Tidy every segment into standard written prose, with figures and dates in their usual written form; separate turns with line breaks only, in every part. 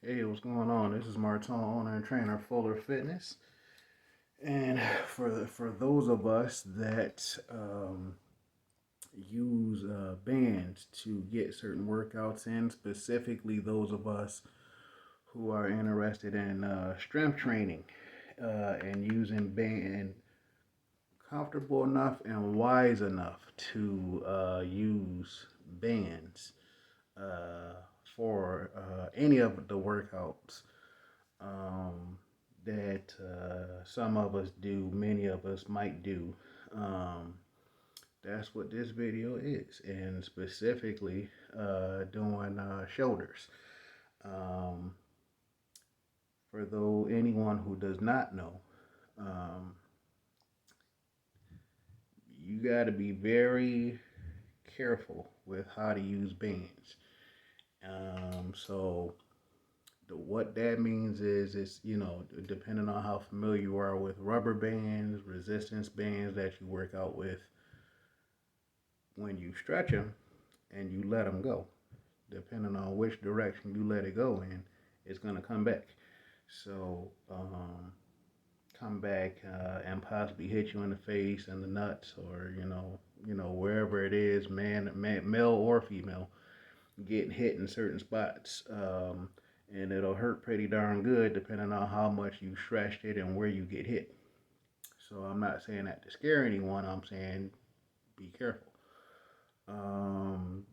Hey, what's going on? This is Martin, owner and trainer of Fuller Fitness. And for those of us that use bands to get certain workouts in, specifically those of us who are interested in strength training and using band comfortable enough and wise enough to use bands uh, for any of the workouts um, that some of us do, many of us might do. Um, that's what this video is, and specifically doing shoulders. Um, for though anyone who does not know, um, you got to be very careful with how to use bands. So what that means is it's depending on how familiar you are with rubber bands, resistance bands that you work out with, when you stretch them and you let them go, depending on which direction you let it go in, it's going to come back. So come back and possibly hit you in the face and the nuts, or wherever it is, male or female, getting hit in certain spots. And it'll hurt pretty darn good depending on how much you stretched it and where you get hit. So I'm not saying that to scare anyone. I'm saying be careful.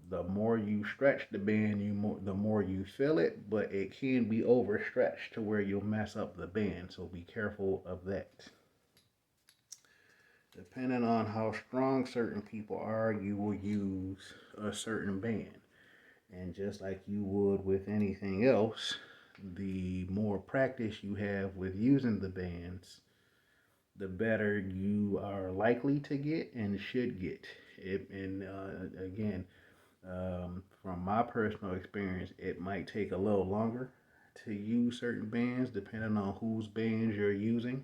The more you stretch the band, the more you feel it, but it can be overstretched to where you'll mess up the band. So be careful of that. Depending on how strong certain people are, you will use a certain band. And just like you would with anything else, the more practice you have with using the bands, the better you are likely to get and should get. And again, from my personal experience, it might take a little longer to use certain bands depending on whose bands you're using.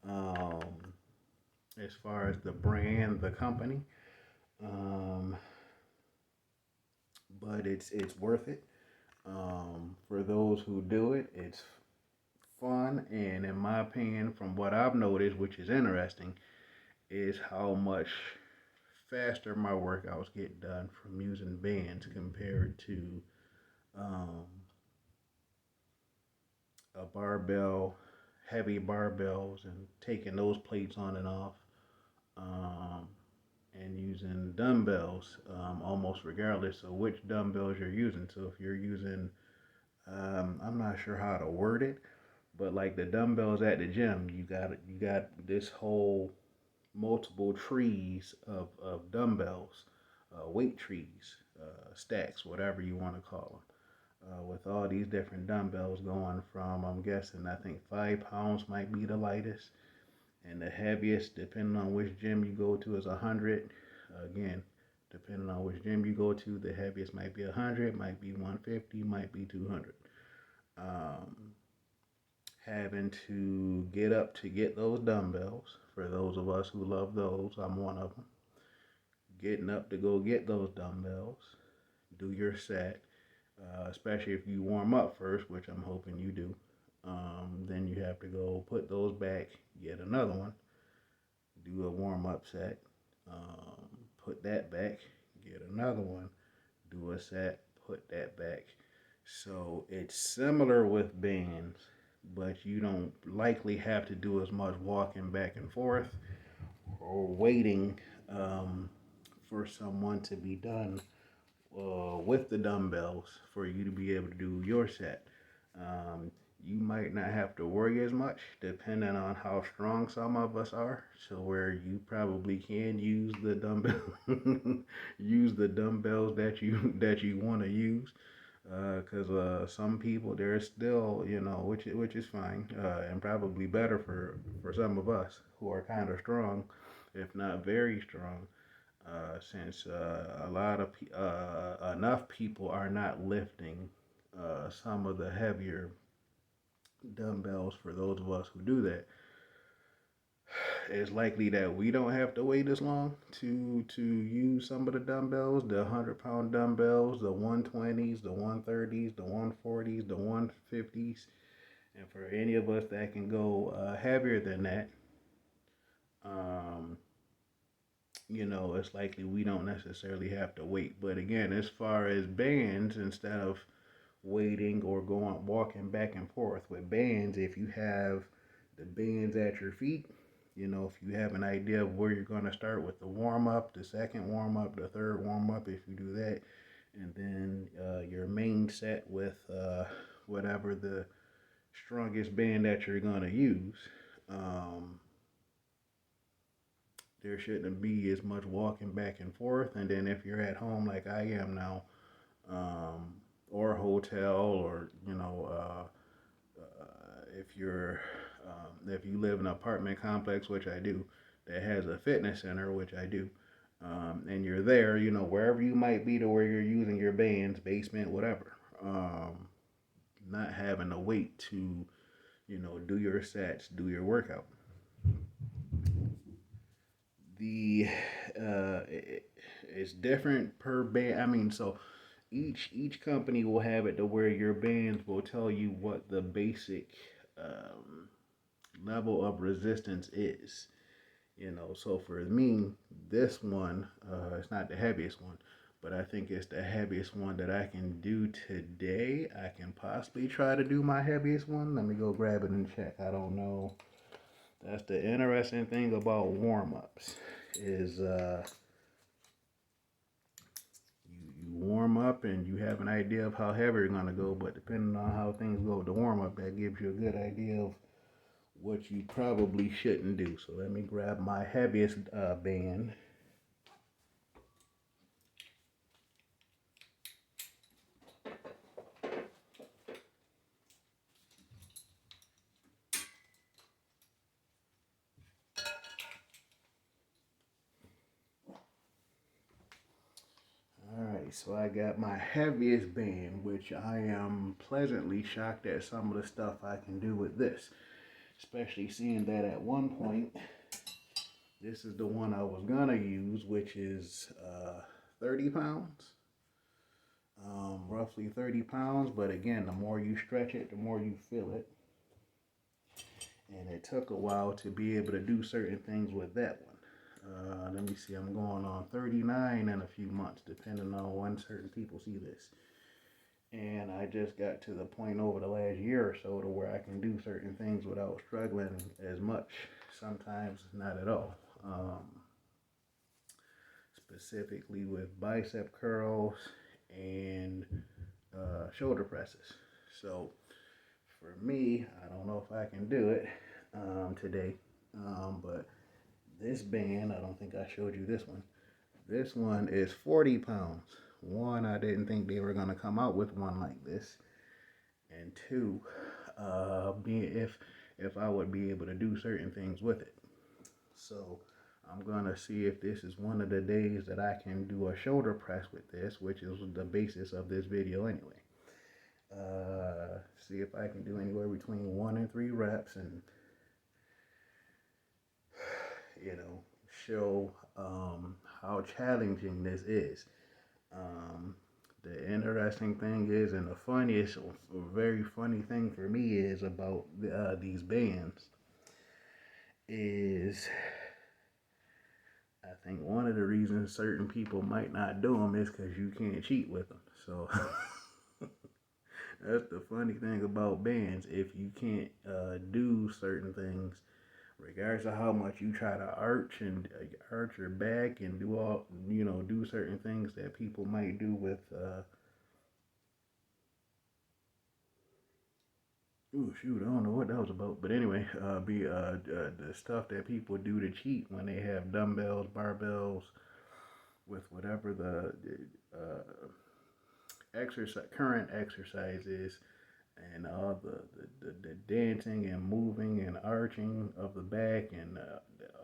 Um, as far as the brand, the company, um, but it's worth it. For those who do it, it's fun, and in my opinion, from what I've noticed, which is interesting, is how much faster my workouts get done from using bands compared to um, a barbell, heavy barbells, and taking those plates on and off, um, and using dumbbells, almost regardless of which dumbbells you're using. So if you're using, I'm not sure how to word it, but like the dumbbells at the gym, you got this whole multiple trees of dumbbells, weight trees, stacks, whatever you want to call them. With all these different dumbbells going from, I'm guessing, I think 5 pounds might be the lightest, and the heaviest, depending on which gym you go to, is 100. Again, depending on which gym you go to, the heaviest might be 100, might be 150, might be 200. Um, Having to get up to get those dumbbells, for those of us who love those, I'm one of them. Getting up to go get those dumbbells, do your set, especially if you warm up first, which I'm hoping you do. Then you have to go put those back, get another one, do a warm up set, put that back, get another one, do a set, put that back. So it's similar with bands, but you don't likely have to do as much walking back and forth or waiting um, for someone to be done with the dumbbells for you to be able to do your set. Um, you might not have to worry as much depending on how strong some of us are. So where you probably can use the dumbbell, use the dumbbells that you want to use. Because some people, they're still, which is fine, and probably better for some of us who are kind of strong, if not very strong, since a lot of enough people are not lifting some of the heavier dumbbells. For those of us who do that, it's likely that we don't have to wait as long to use some of the dumbbells, the 100-pound dumbbells, the 120s, the 130s, the 140s, the 150s, and for any of us that can go heavier than that, um, it's likely we don't necessarily have to wait. But again, as far as bands, instead of waiting or going walking back and forth with bands, if you have the bands at your feet, if you have an idea of where you're going to start with the warm up, the second warm up, the third warm up, if you do that, and then your main set with whatever the strongest band that you're going to use, um, there shouldn't be as much walking back and forth. And then if you're at home like I am now, um, or a hotel, or if you live in an apartment complex, which I do, that has a fitness center, which I do, and you're there, wherever you might be to where you're using your bands, basement, whatever, not having to wait to, do your sets, do your workout. The it's different per band. I mean, so each company will have it to where your bands will tell you what the basic um, level of resistance is. So for me, this one, it's not the heaviest one, but I think it's the heaviest one that I can do today. I can possibly try to do my heaviest one. Let me go grab it and check. I don't know. That's the interesting thing about warm-ups is you warm up and you have an idea of how heavy you're going to go, but depending on how things go with the warm-up, that gives you a good idea of what you probably shouldn't do. So let me grab my heaviest band. Alright, so I got my heaviest band, which I am pleasantly shocked at some of the stuff I can do with this. Especially seeing that at one point, this is the one I was gonna use, which is 30 pounds. Roughly 30 pounds, but again, the more you stretch it, the more you feel it. And it took a while to be able to do certain things with that one. Let me see, I'm going on 39 in a few months, depending on when certain people see this. And I just got to the point over the last year or so to where I can do certain things without struggling as much. Sometimes not at all. Specifically with bicep curls and shoulder presses. So for me, I don't know if I can do it today, but this band, I don't think I showed you this one. This one is 40 pounds. One, I didn't think they were going to come out with one like this. And two, if I would be able to do certain things with it. So I'm going to see if this is one of the days that I can do a shoulder press with this, which is the basis of this video anyway. See if I can do anywhere between 1 and 3 reps and show how challenging this is. The interesting thing is, and the funniest, or very funny thing for me is about these bands is, I think one of the reasons certain people might not do them is because you can't cheat with them. So that's the funny thing about bands. If you can't do certain things, regardless of how much you try to arch your back and do certain things that people might do with I don't know what that was about, but anyway, the stuff that people do to cheat when they have dumbbells, barbells, with whatever the current exercise is, and all the dancing and moving and arching of the back and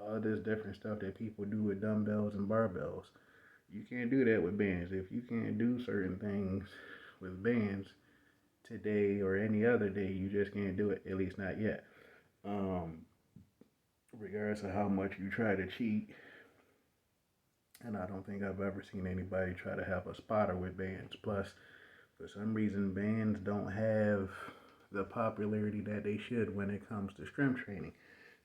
all this different stuff that people do with dumbbells and barbells. You can't do that with bands. If you can't do certain things with bands today or any other day, you just can't do it, at least not yet. regardless of how much you try to cheat. And I don't think I've ever seen anybody try to have a spotter with bands. Plus, for some reason, bands don't have the popularity that they should when it comes to strength training.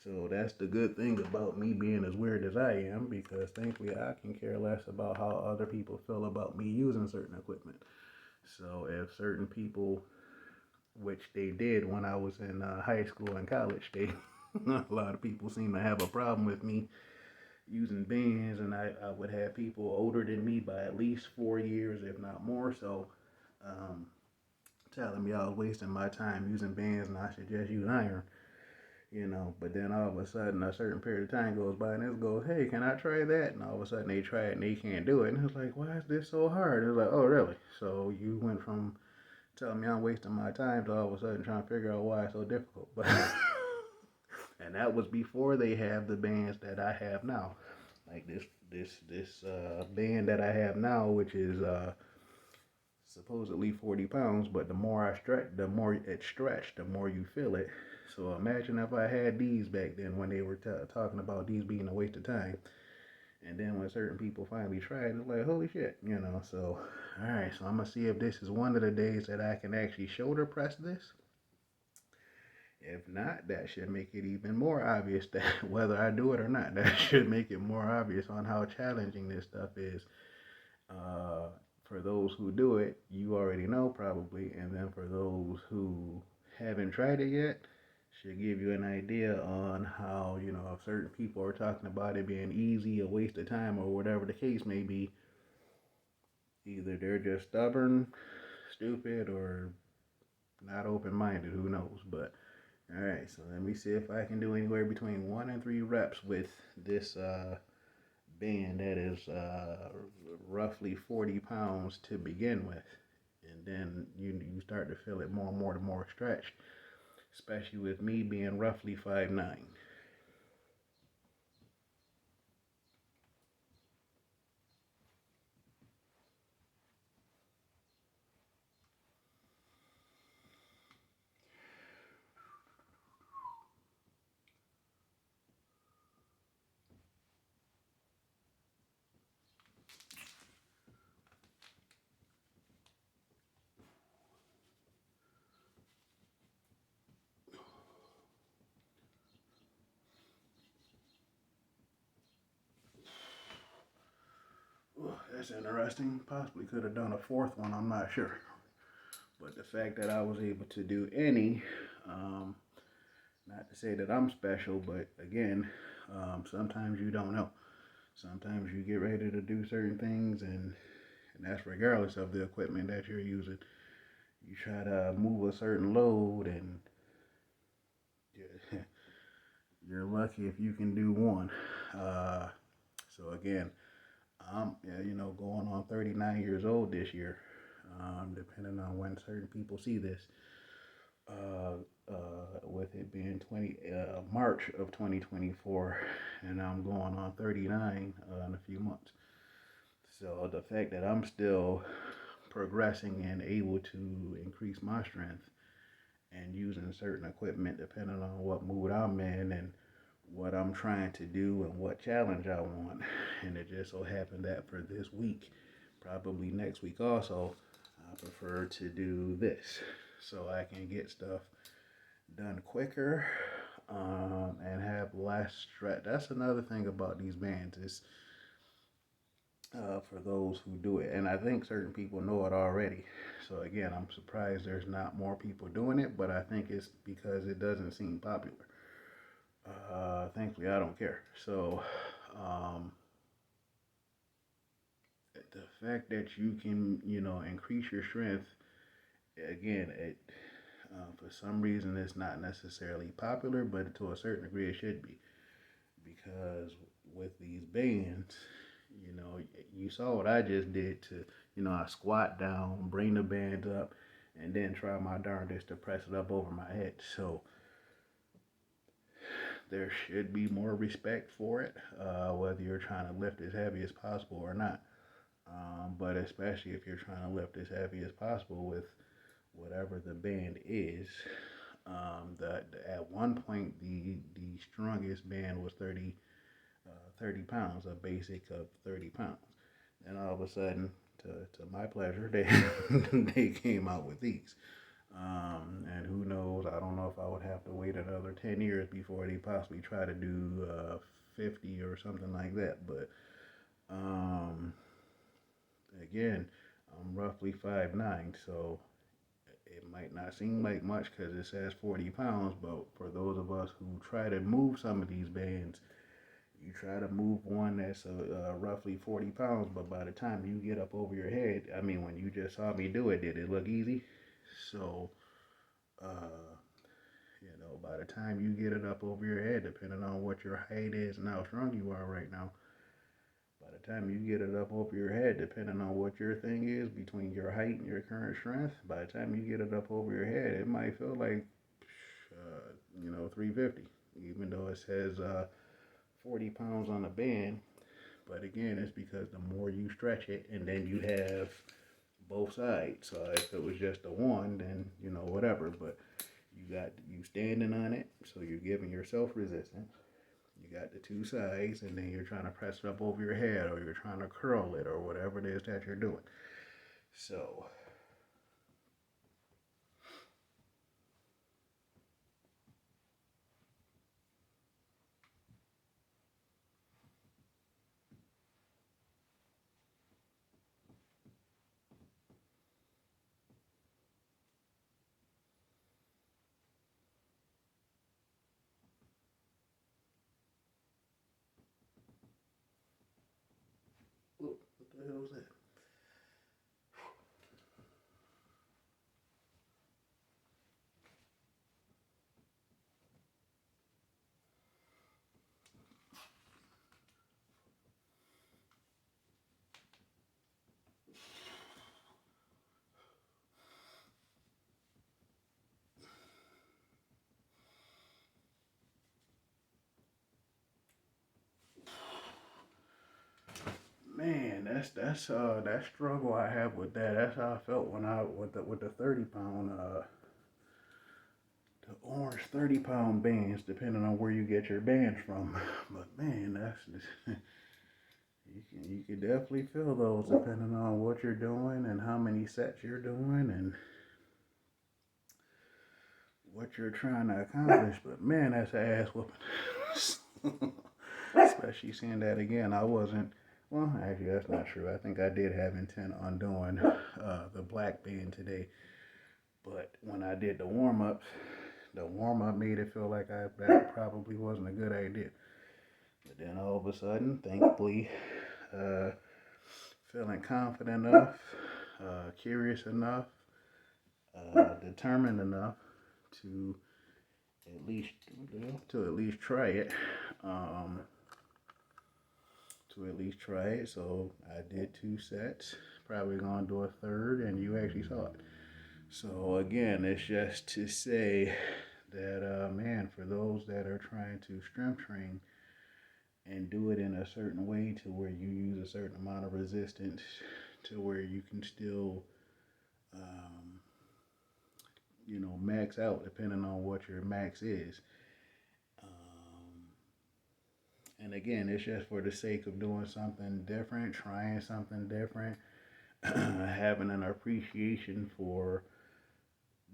So that's the good thing about me being as weird as I am, because thankfully I can care less about how other people feel about me using certain equipment. So if certain people, which they did when I was in high school and college, they a lot of people seem to have a problem with me using bands, and I would have people older than me by at least 4 years, if not more. So um, telling me I was wasting my time using bands and I should just use iron, you know. But then all of a sudden, a certain period of time goes by, and it goes, "Hey, can I try that?" And all of a sudden, they try it and they can't do it, and it's like, "Why is this so hard?" It's like, "Oh, really?" So you went from telling me I'm wasting my time to all of a sudden trying to figure out why it's so difficult. But and that was before they have the bands that I have now, like this band that I have now, which is supposedly 40 pounds, but the more I stretch, the more it stretched, the more you feel it. So imagine if I had these back then when they were talking about these being a waste of time. And then when certain people finally tried, it's like, holy shit, you know. So, all right, so I'm going to see if this is one of the days that I can actually shoulder press this. If not, that should make it even more obvious that whether I do it or not, that should make it more obvious on how challenging this stuff is. Uh, for those who do it, you already know probably, and then for those who haven't tried it yet, should give you an idea on how, you know, if certain people are talking about it being easy, a waste of time, or whatever the case may be, either they're just stubborn, stupid, or not open-minded, who knows. But all right, so let me see if I can do anywhere between 1 and 3 reps with this band that is roughly 40 pounds to begin with. And then you start to feel it more and more the more stretched, especially with me being roughly 5'9". That's interesting. Possibly could have done a fourth one, I'm not sure. But the fact that I was able to do any, um, not to say that I'm special, but again, sometimes you don't know. Sometimes you get ready to do certain things, and that's regardless of the equipment that you're using. You try to move a certain load, and you're, you're lucky if you can do one. Uh, so again, I'm you know, going on 39 years old this year. Depending on when certain people see this, with it being March of 2024, and I'm going on 39 in a few months. So the fact that I'm still progressing and able to increase my strength and using certain equipment depending on what mood I'm in and what I'm trying to do and what challenge I want. And it just so happened that for this week, probably next week also, I prefer to do this so I can get stuff done quicker, and have less stress. That's another thing about these bands is for those who do it, and I think certain people know it already. So again, I'm surprised there's not more people doing it, but I think it's because it doesn't seem popular. Thankfully, I don't care. So um, the fact that you can, you know, increase your strength, again, it for some reason it's not necessarily popular, but to a certain degree it should be, because with these bands, you know, you saw what I just did to, you know, I squat down, bring the band up, and then try my darndest to press it up over my head. So there should be more respect for it, whether you're trying to lift as heavy as possible or not. But especially if you're trying to lift as heavy as possible with whatever the band is, At one point, the strongest band was 30 pounds, a basic of 30 pounds. And all of a sudden, to my pleasure, they they came out with these. And who knows? I don't know if I would have to wait another 10 years before they possibly try to do 50 or something like that. But um, again, I'm roughly 5'9", so it might not seem like much because it says 40 pounds. But for those of us who try to move some of these bands, you try to move one that's roughly 40 pounds, but by the time you get up over your head, I mean, when you just saw me do it, did it look easy? So, uh, by the time you get it up over your head, depending on what your height is and how strong you are right now, by the time you get it up over your head, depending on what your thing is between your height and your current strength, by the time you get it up over your head, it might feel like, 350, even though it says 40 pounds on the band. But again, it's because the more you stretch it, and then you have both sides. So if it was just the one, then whatever. But you got you standing on it, so you're giving yourself resistance. You got the two sides, and then you're trying to press it up over your head, or you're trying to curl it, or whatever it is that you're doing. So what the hell was that? Man, that's that struggle I have with that. That's how I felt when I with the 30 pound the orange 30-pound bands, depending on where you get your bands from. But man, you can definitely feel those depending on what you're doing and how many sets you're doing and what you're trying to accomplish. But man, that's an ass whooping. Especially seeing that again. I wasn't. Well, actually, that's not true. I think I did have intent on doing the black band today. But when I did the warm up made it feel like that probably wasn't a good idea. But then all of a sudden, thankfully, uh, feeling confident enough, curious enough, determined enough to at least try it. Um, to at least try it. So I did 2 sets. Probably gonna do a third, and you actually saw it. So again, it's just to say that man, for those that are trying to strength train and do it in a certain way to where you use a certain amount of resistance to where you can still um, max out depending on what your max is. Um, and again, it's just for the sake of doing something different, trying something different, having an appreciation for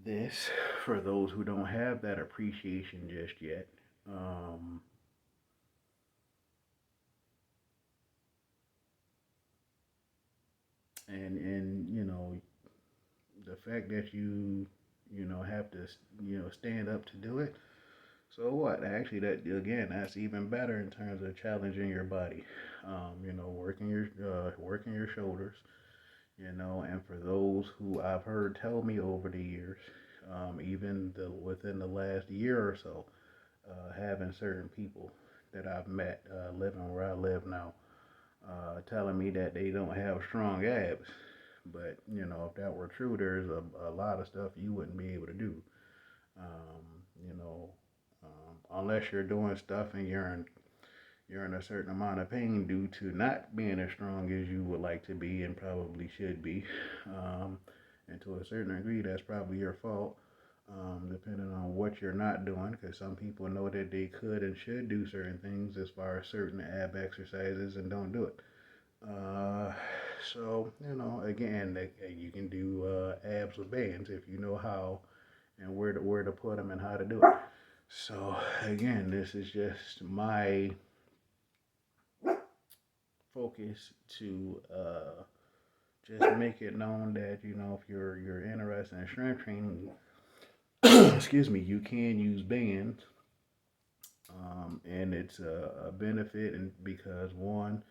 this for those who don't have that appreciation just yet. Um, and the fact that you have to stand up to do it. So what? Actually, that again, that's even better in terms of challenging your body. Working your shoulders. And for those who I've heard tell me over the years, even within the last year or so, having certain people that I've met living where I live now, telling me that they don't have strong abs. But if that were true, there's a lot of stuff you wouldn't be able to do. Um, unless you're doing stuff and you're in a certain amount of pain due to not being as strong as you would like to be and probably should be. And to a certain degree, that's probably your fault. depending on what you're not doing, because some people know that they could and should do certain things as far as certain ab exercises and don't do it. Uh, so, again, you can do abs with bands if you know how and where to put them and how to do it. So, again, this is just my focus to just make it known that if you're interested in strength training, excuse me, you can use bands, and it's a benefit, and because one,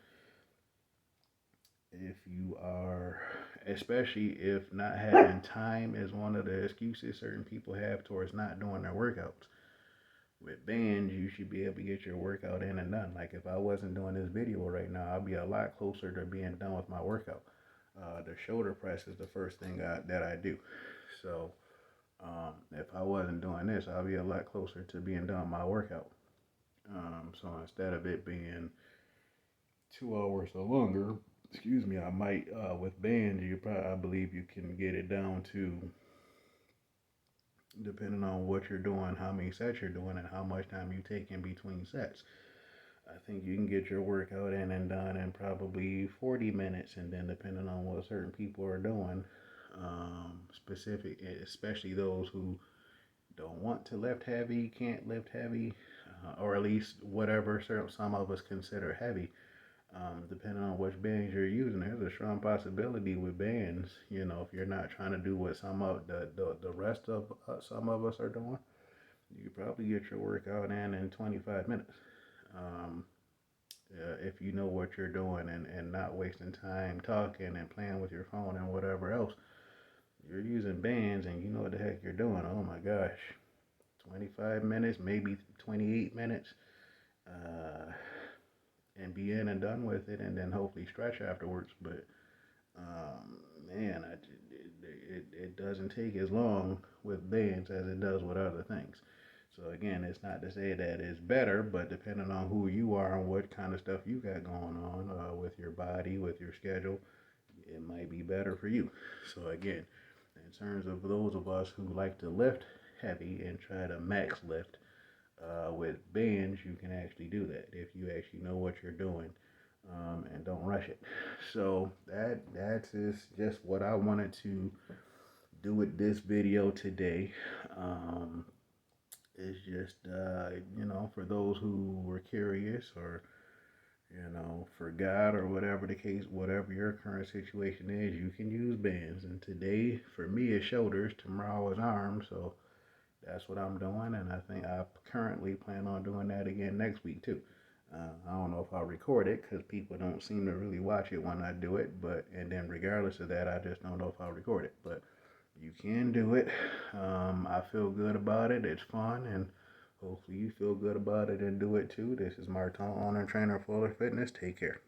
if you are, especially if not having time is one of the excuses certain people have towards not doing their workouts. With bands, you should be able to get your workout in and done. Like if I wasn't doing this video right now, I'd be a lot closer to being done with my workout. The shoulder press is the first thing that I do. So if I wasn't doing this, I'd be a lot closer to being done with my workout. So instead of it being 2 hours or longer, excuse me, I might with bands, I believe you can get it down to, depending on what you're doing, how many sets you're doing, and how much time you take in between sets. I think you can get your workout in and done in probably 40 minutes, and then depending on what certain people are doing, especially those who don't want to lift heavy, can't lift heavy, or at least whatever some of us consider heavy. Depending on which bands you're using, there's a strong possibility with bands. If you're not trying to do what some of the rest of some of us are doing, you could probably get your workout in 25 minutes. If you know what you're doing and not wasting time talking and playing with your phone and whatever else, you're using bands and you know what the heck you're doing. Oh my gosh, 25 minutes, maybe 28 minutes. And be in and done with it, and then hopefully stretch afterwards. But man, it doesn't take as long with bands as it does with other things. So again, it's not to say that it's better, but depending on who you are and what kind of stuff you got going on with your body, with your schedule, it might be better for you. So again, in terms of those of us who like to lift heavy and try to max lift, with bands, you can actually do that if you actually know what you're doing, and don't rush it. So that's just what I wanted to do with this video today. It's just for those who were curious or forgot or whatever the case, whatever your current situation is, you can use bands. And today for me is shoulders, tomorrow is arms. So that's what I'm doing, and I think I currently plan on doing that again next week too. I don't know if I'll record it because people don't seem to really watch it when I do it, and then regardless of that, I just don't know if I'll record it. But you can do it. I feel good about it. It's fun, and hopefully you feel good about it and do it too. This is Martin, owner and trainer of Fuller Fitness. Take care.